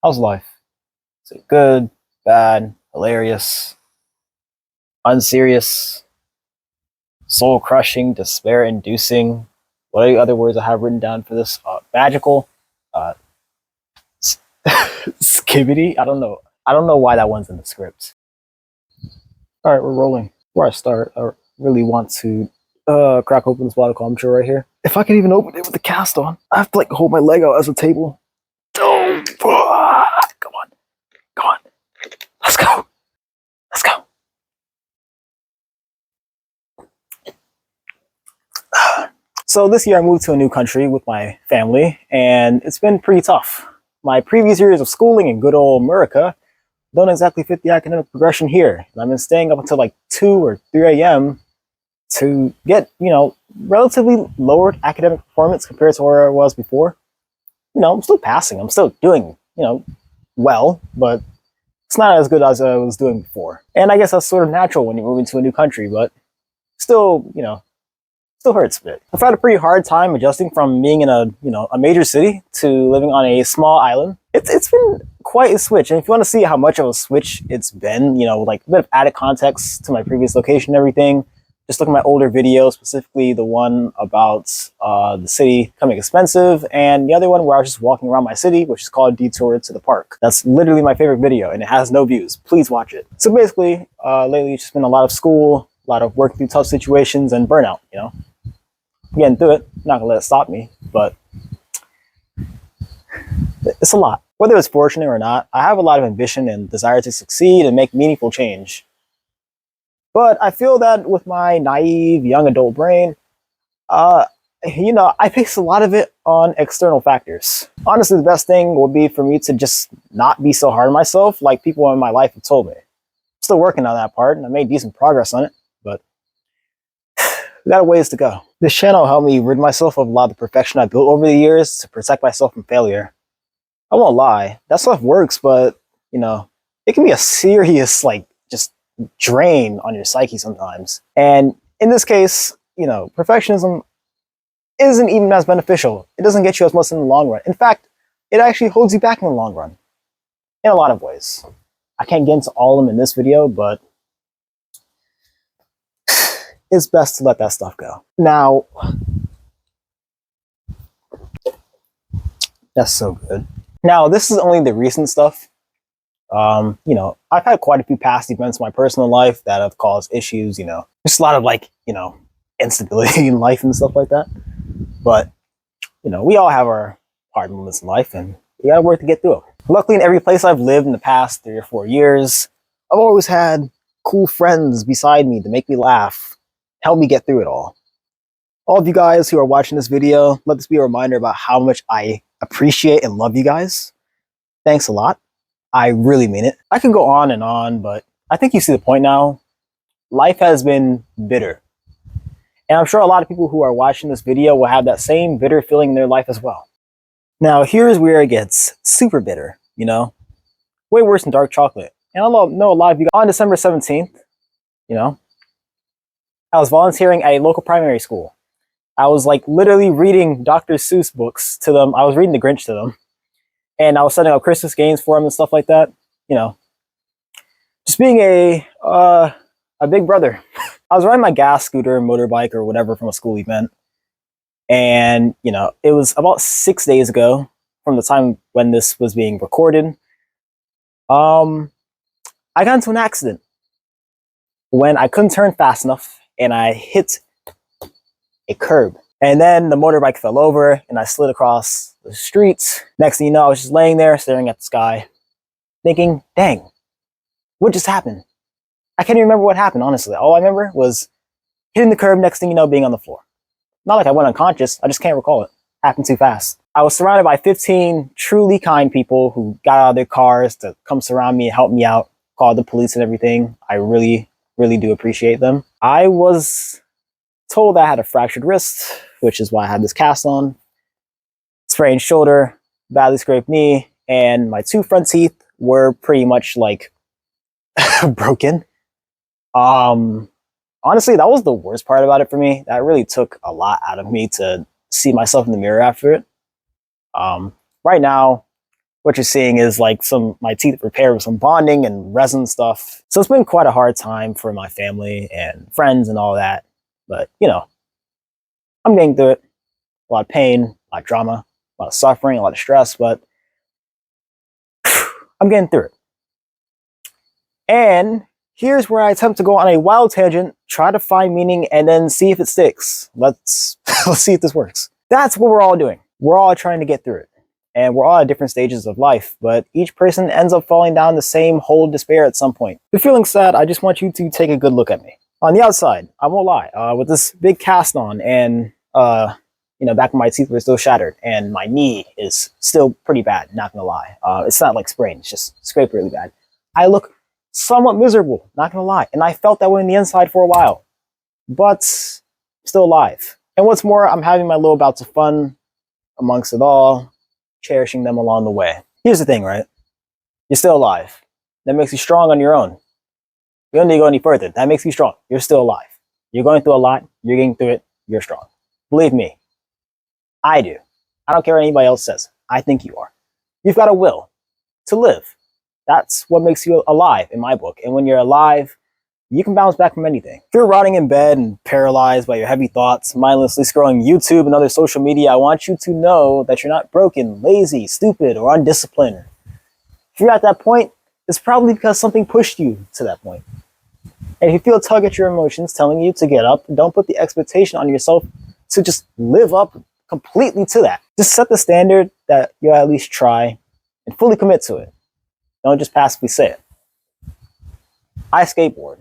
How's life? Is it good, bad, hilarious, unserious, soul crushing, despair inducing? What are the other words I have written down for this? Magical, uh, skibbity. I don't know. I don't know why that one's in the script. All right, we're rolling. Before I start, I really want to crack open this bottle of calm right here. If I can even open it with the cast on, I have to like hold my leg out as a table. Oh, come on, come on, let's go, let's go. So this year I moved to a new country with my family, and it's been pretty tough. My previous years of schooling in good old America don't exactly fit the academic progression here. I've been staying up until like 2 or 3 a.m. to get, relatively lowered academic performance compared to where I was before. I'm still passing. I'm still doing, well, but it's not as good as I was doing before. And I guess that's sort of natural when you move into a new country, but still, still hurts a bit. I've had a pretty hard time adjusting from being in a major city to living on a small island. It's been quite a switch, and if you want to see how much of a switch it's been, like a bit of added context to my previous location and everything, just look at my older videos, specifically the one about the city becoming expensive, and the other one where I was just walking around my city, which is called Detour to the Park. That's literally my favorite video, and it has no views. Please watch it. So basically, lately it's just been a lot of school, a lot of working through tough situations, and burnout, getting through it. I'm not gonna let it stop me, but it's a lot. Whether it's fortunate or not, I have a lot of ambition and desire to succeed and make meaningful change. But I feel that with my naive young adult brain, I base a lot of it on external factors. Honestly, the best thing would be for me to just not be so hard on myself like people in my life have told me. I'm still working on that part, and I made decent progress on it, but we got a ways to go. This channel helped me rid myself of a lot of the perfection I built over the years to protect myself from failure. I won't lie, that stuff works, but, it can be a serious, just drain on your psyche sometimes. And in this case, perfectionism isn't even as beneficial. It doesn't get you as much in the long run. In fact, it actually holds you back in the long run. In a lot of ways. I can't get into all of them in this video, but it's best to let that stuff go. Now, that's so good. Now, this is only the recent stuff. I've had quite a few past events in my personal life that have caused issues, just a lot of instability in life and stuff like that. But, we all have our hard moments in life, and we gotta work to get through them. Luckily, in every place I've lived in the past 3 or 4 years, I've always had cool friends beside me to make me laugh, help me get through it all. All of you guys who are watching this video, let this be a reminder about how much I appreciate and love you guys. Thanks a lot. I really mean it. I can go on, but I think you see the point now. Life has been bitter. And I'm sure a lot of people who are watching this video will have that same bitter feeling in their life as well. Now, here's where it gets super bitter, way worse than dark chocolate. And I know a lot of you guys, on December 17th, I was volunteering at a local primary school. I was literally reading Dr. Seuss books to them. I was reading The Grinch to them. And I was setting up Christmas games for them and stuff like that. Just being a big brother. I was riding my gas scooter, motorbike, or whatever from a school event. And, it was about 6 days ago from the time when this was being recorded. I got into an accident when I couldn't turn fast enough and I hit a curb. And then the motorbike fell over and I slid across the street. Next thing you know, I was just laying there staring at the sky, thinking, dang, what just happened? I can't even remember what happened, honestly. All I remember was hitting the curb, next thing you know, being on the floor. Not like I went unconscious, I just can't recall it. Happened too fast. I was surrounded by 15 truly kind people who got out of their cars to come surround me and help me out, called the police and everything. I really, really do appreciate them. I was told I had a fractured wrist, which is why I had this cast on, sprained shoulder, badly scraped knee, and my 2 front teeth were pretty much broken. Honestly, that was the worst part about it for me. That really took a lot out of me to see myself in the mirror after it. Right now, what you're seeing is like my teeth repaired with some bonding and resin stuff. So it's been quite a hard time for my family and friends and all that. But, I'm getting through it. A lot of pain, a lot of drama, a lot of suffering, a lot of stress, but I'm getting through it. And here's where I attempt to go on a wild tangent, try to find meaning, and then see if it sticks. Let's see if this works. That's what we're all doing. We're all trying to get through it. And we're all at different stages of life, but each person ends up falling down the same hole of despair at some point. If you're feeling sad, I just want you to take a good look at me. On the outside, I won't lie, with this big cast on and, back when my teeth were still shattered and my knee is still pretty bad, not gonna lie. It's not like sprained, it's just scraped really bad. I look somewhat miserable, not gonna lie. And I felt that way on the inside for a while, but still alive. And what's more, I'm having my little bouts of fun amongst it all, cherishing them along the way. Here's the thing, right? You're still alive. That makes you strong on your own. You don't need to go any further. That makes you strong. You're still alive. You're going through a lot. You're getting through it. You're strong. Believe me. I do. I don't care what anybody else says. I think you are. You've got a will to live. That's what makes you alive in my book. And when you're alive, you can bounce back from anything. If you're rotting in bed and paralyzed by your heavy thoughts, mindlessly scrolling YouTube and other social media, I want you to know that you're not broken, lazy, stupid, or undisciplined. If you're at that point, it's probably because something pushed you to that point. And if you feel a tug at your emotions telling you to get up, don't put the expectation on yourself to just live up completely to that. Just set the standard that you'll at least try and fully commit to it. Don't just passively say it. I skateboard.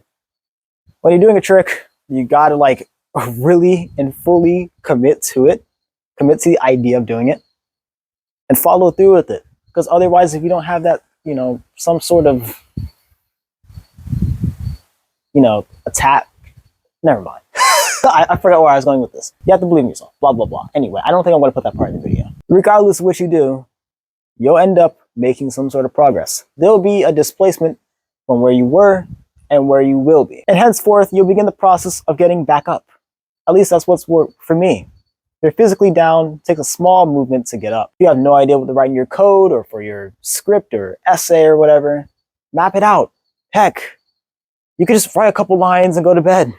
When you're doing a trick, you gotta really and fully commit to it, commit to the idea of doing it, and follow through with it. Because otherwise, if you don't have that, some sort of, attack, never mind. I forgot where I was going with this. You have to believe in yourself, blah, blah, blah. Anyway, I don't think I'm going to put that part in the video. Regardless of what you do, you'll end up making some sort of progress. There'll be a displacement from where you were and where you will be. And henceforth, you'll begin the process of getting back up. At least that's what's worked for me. If you're physically down, it takes a small movement to get up. If you have no idea what to write in your code or for your script or essay or whatever, map it out. Heck, you could just write a couple lines and go to bed.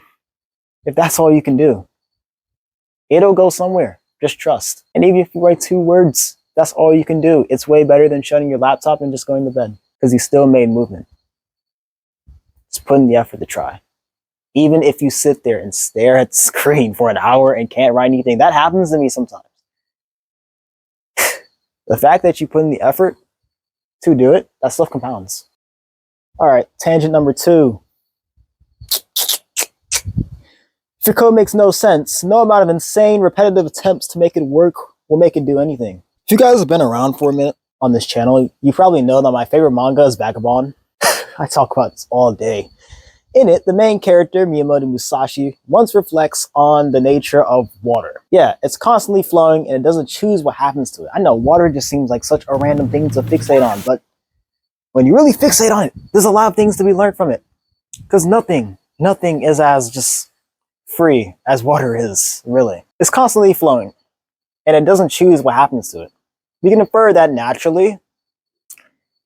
If that's all you can do. It'll go somewhere. Just trust. And even if you write 2 words, that's all you can do. It's way better than shutting your laptop and just going to bed. Because you still made movement. Just put in the effort to try. Even if you sit there and stare at the screen for an hour and can't write anything, that happens to me sometimes. The fact that you put in the effort to do it, that stuff compounds. Alright, tangent number 2. If your code makes no sense, no amount of insane, repetitive attempts to make it work will make it do anything. If you guys have been around for a minute on this channel, you probably know that my favorite manga is Vagabond. I talk about this all day. In it, the main character, Miyamoto Musashi, once reflects on the nature of water. Yeah, it's constantly flowing and it doesn't choose what happens to it. I know, water just seems like such a random thing to fixate on, but when you really fixate on it, there's a lot of things to be learned from it. Because nothing is as just free as water is, really. It's constantly flowing, and it doesn't choose what happens to it. We can infer that naturally,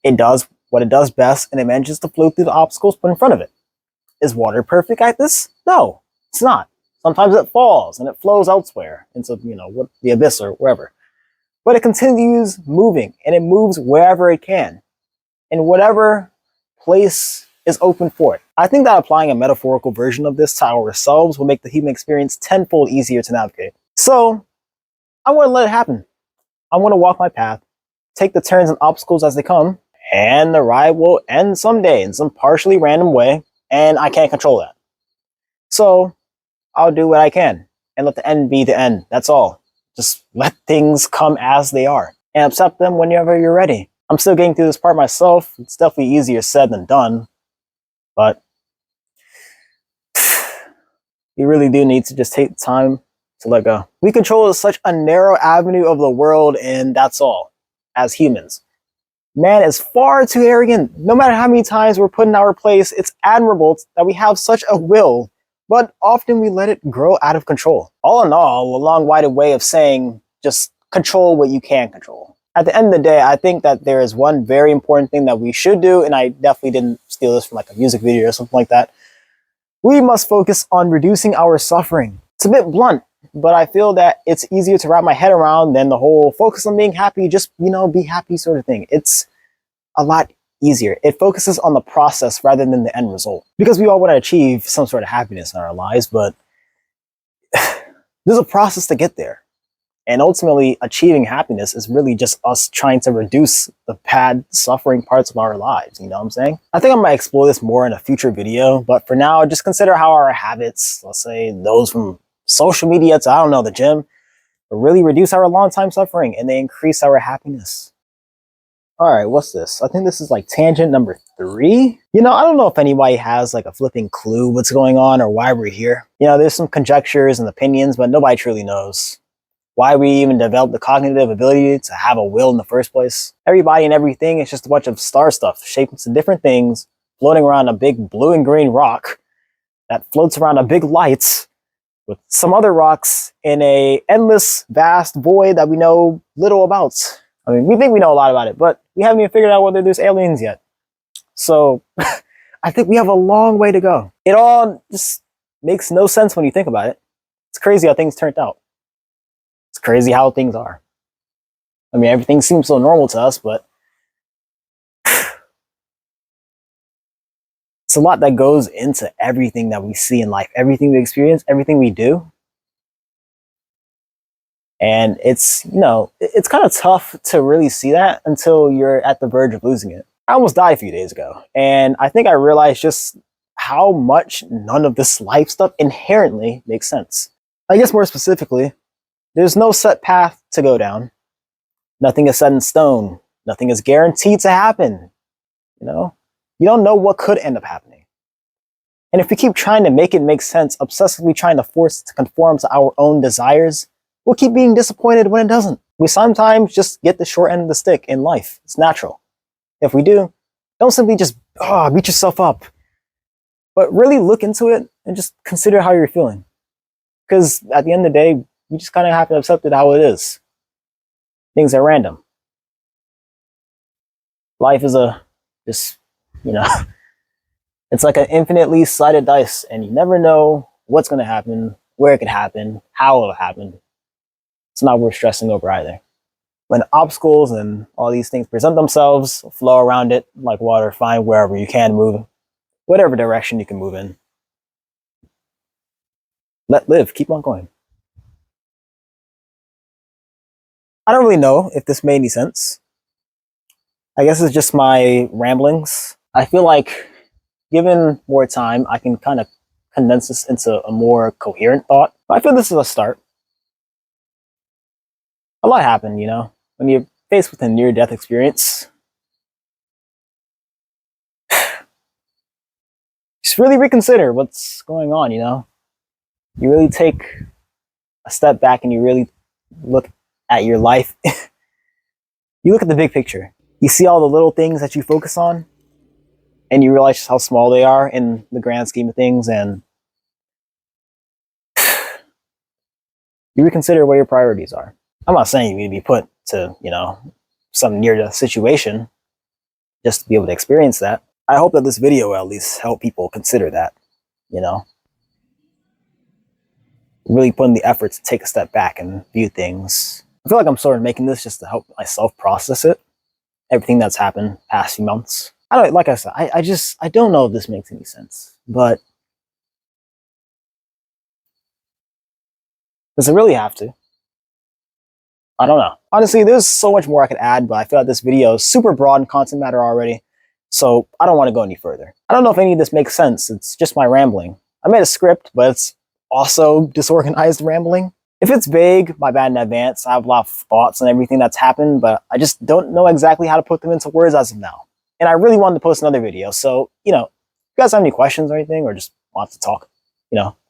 it does what it does best, and it manages to flow through the obstacles put in front of it. Is water perfect at this? No, it's not. Sometimes it falls, and it flows elsewhere, into, the abyss or wherever. But it continues moving, and it moves wherever it can, in whatever place is open for it. I think that applying a metaphorical version of this to ourselves will make the human experience tenfold easier to navigate. So, I want to let it happen. I want to walk my path, take the turns and obstacles as they come, and the ride will end someday in some partially random way, and I can't control that. So, I'll do what I can, and let the end be the end. That's all. Just let things come as they are, and accept them whenever you're ready. I'm still getting through this part myself. It's definitely easier said than done. But you really do need to just take time to let go. We control such a narrow avenue of the world, and that's all, as humans. Man is far too arrogant. No matter how many times we're put in our place, it's admirable that we have such a will, but often we let it grow out of control. All in all, a long-winded way of saying just control what you can control. At the end of the day, I think that there is one very important thing that we should do, and I definitely didn't steal this from like a music video or something like that. We must focus on reducing our suffering. It's a bit blunt, but I feel that it's easier to wrap my head around than the whole focus on being happy, just, be happy sort of thing. It's a lot easier. It focuses on the process rather than the end result. Because we all want to achieve some sort of happiness in our lives, but there's a process to get there. And ultimately, achieving happiness is really just us trying to reduce the bad, suffering parts of our lives. You know what I'm saying? I think I might explore this more in a future video, but for now, just consider how our habits, let's say those from social media to, I don't know, the gym, really reduce our long-time suffering and they increase our happiness. All right, what's this? I think this is like tangent number 3. I don't know if anybody has like a flipping clue what's going on or why we're here. There's some conjectures and opinions, but nobody truly knows why we even developed the cognitive ability to have a will in the first place. Everybody and everything is just a bunch of star stuff shaped into different things, floating around a big blue and green rock that floats around a big light with some other rocks in a endless, vast void that we know little about. I mean, we think we know a lot about it, but we haven't even figured out whether there's aliens yet. So I think we have a long way to go. It all just makes no sense when you think about it. It's crazy how things turned out. It's crazy how things are. I mean, everything seems so normal to us, but it's a lot that goes into everything that we see in life, everything we experience, everything we do. And it's kind of tough to really see that until you're at the verge of losing it. I almost died a few days ago, and I think I realized just how much none of this life stuff inherently makes sense. I guess more specifically, there's no set path to go down. Nothing is set in stone. Nothing is guaranteed to happen. You don't know what could end up happening. And if we keep trying to make it make sense, obsessively trying to force it to conform to our own desires, we'll keep being disappointed when it doesn't. We sometimes just get the short end of the stick in life. It's natural. If we do, don't simply just beat yourself up, but really look into it and just consider how you're feeling. Because at the end of the day, you just kind of have to accept it how it is. Things are random. Life is it's like an infinitely sided dice, and you never know what's going to happen, where it could happen, how it'll happen. It's not worth stressing over either. When obstacles and all these things present themselves, flow around it like water, find wherever you can move, whatever direction you can move in. Let live, keep on going. I don't really know if this made any sense. I guess it's just my ramblings. I feel like given more time, I can kind of condense this into a more coherent thought. But I feel this is a start. A lot happened, when you're faced with a near-death experience. Just really reconsider what's going on, You really take a step back and you really look at your life. You look at the big picture. You see all the little things that you focus on, and you realize just how small they are in the grand scheme of things, and you reconsider where your priorities are. I'm not saying you need to be put to, some near-death situation just to be able to experience that. I hope that this video will at least help people consider that, really put in the effort to take a step back and view things. I feel like I'm sort of making this just to help myself process it, everything that's happened past few months. Like I said, I don't know if this makes any sense, but does it really have to? I don't know. Honestly, there's so much more I could add, but I feel like this video is super broad in content matter already, so I don't want to go any further. I don't know if any of this makes sense. It's just my rambling. I made a script, but it's also disorganized rambling. If it's vague, my bad in advance. I have a lot of thoughts on everything that's happened, but I just don't know exactly how to put them into words as of now. And I really wanted to post another video, so, if you guys have any questions or anything, or just want to talk,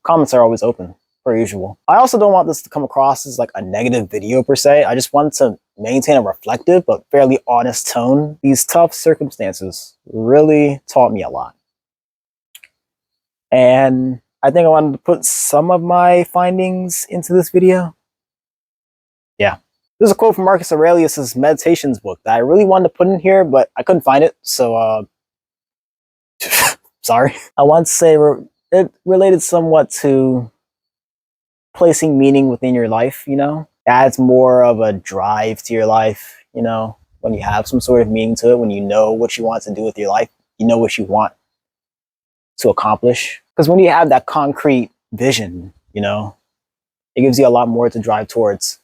comments are always open, per usual. I also don't want this to come across as like a negative video per se. I just wanted to maintain a reflective but fairly honest tone. These tough circumstances really taught me a lot. And I think I wanted to put some of my findings into this video. Yeah. There's a quote from Marcus Aurelius's Meditations book that I really wanted to put in here, but I couldn't find it, so sorry. I want to say it related somewhat to placing meaning within your life, you know? Adds more of a drive to your life, you know? When you have some sort of meaning to it, when you know what you want to do with your life, you know what you want to accomplish. Because when you have that concrete vision, you know, it gives you a lot more to drive towards.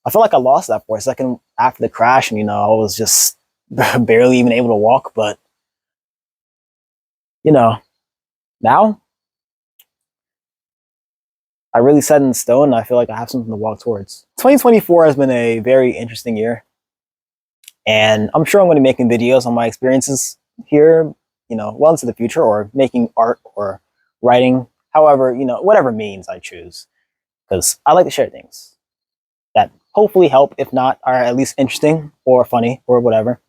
I felt like I lost that for a second after the crash, and you know, I was just barely even able to walk. But you know, now I really set in stone, and I feel like I have something to walk towards. 2024 has been a very interesting year, and I'm sure I'm going to be making videos on my experiences here, you know, well into the future, or making art or writing, however, you know, whatever means I choose, because I like to share things that hopefully help, if not are at least interesting or funny or whatever.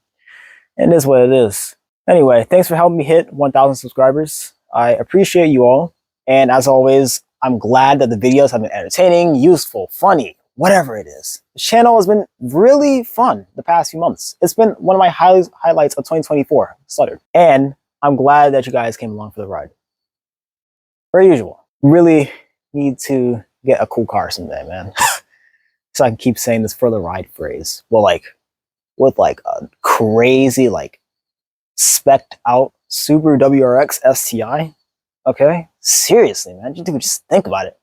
And it is what it is. Anyway, thanks for helping me hit 1,000 subscribers. I appreciate you all. And as always, I'm glad that the videos have been entertaining, useful, funny, whatever it is. The channel has been really fun the past few months. It's been one of my highlights of 2024, stuttered. And I'm glad that you guys came along for the ride. Per usual. Really need to get a cool car someday, man. So I can keep saying this for the ride phrase. Well, like, with like a crazy, like, specced out Subaru WRX STI. Okay? Seriously, man. Just think about it.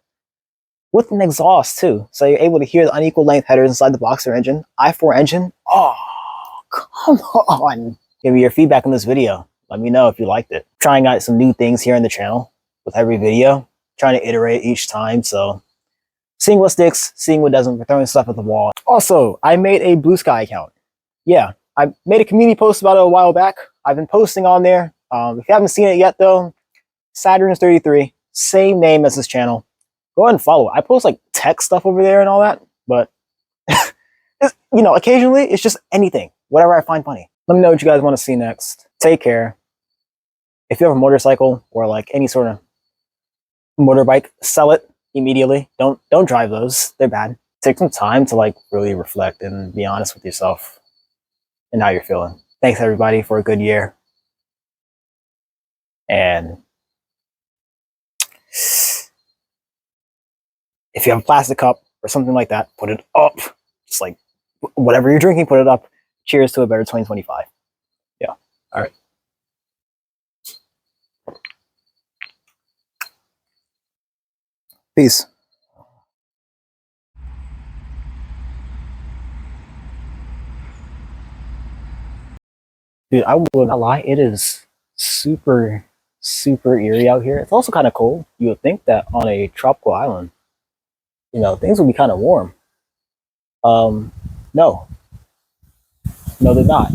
With an exhaust, too. So you're able to hear the unequal length headers inside the Boxer engine. i4 engine. Oh, come on. Give me your feedback on this video. Let me know if you liked it. Trying out some new things here on the channel with every video. Trying to iterate each time, so seeing what sticks, seeing what doesn't, we're throwing stuff at the wall. Also, I made a Blue Sky account. Yeah, I made a community post about it a while back. I've been posting on there. If you haven't seen it yet, though, Saturns33, same name as this channel. Go ahead and follow it. I post like tech stuff over there and all that, but you know, occasionally it's just anything, whatever I find funny. Let me know what you guys want to see next. Take care. If you have a motorcycle or like any sort of motorbike, sell it immediately. Don't drive those. They're bad. Take some time to like really reflect and be honest with yourself and how you're feeling. Thanks everybody for a good year. And if you have a plastic cup or something like that, put it up. Just like whatever you're drinking, put it up. Cheers to a better 2025. Yeah. All right. Peace. Dude, I will not lie. It is super, super eerie out here. It's also kind of cold. You would think that on a tropical island, you know, things would be kind of warm. No. No, they're not.